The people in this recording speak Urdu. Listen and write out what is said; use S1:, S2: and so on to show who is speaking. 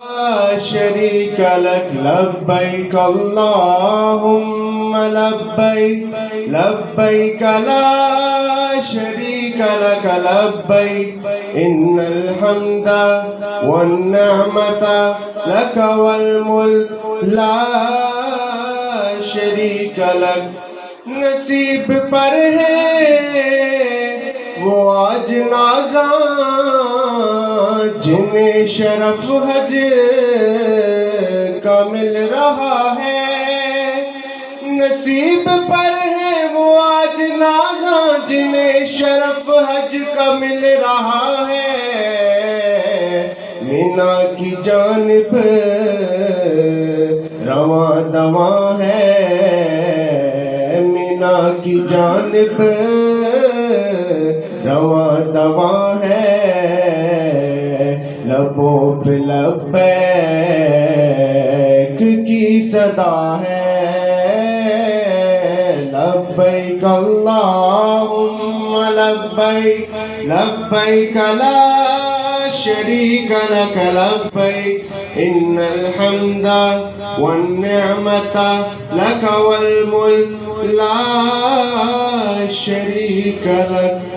S1: لا شريك لك لبيك اللهم لبيك لبيك لا شريك لك لبيك إن الحمد والنعمة لك والملك لا شريك لك نصیب پر ہے وہ آج نازاں جنہیں شرف حج کا مل رہا ہے نصیب پر ہے وہ آج نازاں جنہیں شرف حج کا مل رہا ہے مینا کی جانب رواں دواں ہے مینا کی جانب رواں دواں ہے لبوں پہ لبیک کی صدا ہے لبیک اللہم لبیک لبیک لا شریک لک لبیک ان الحمد والنعمت لک والملک لا شریک لک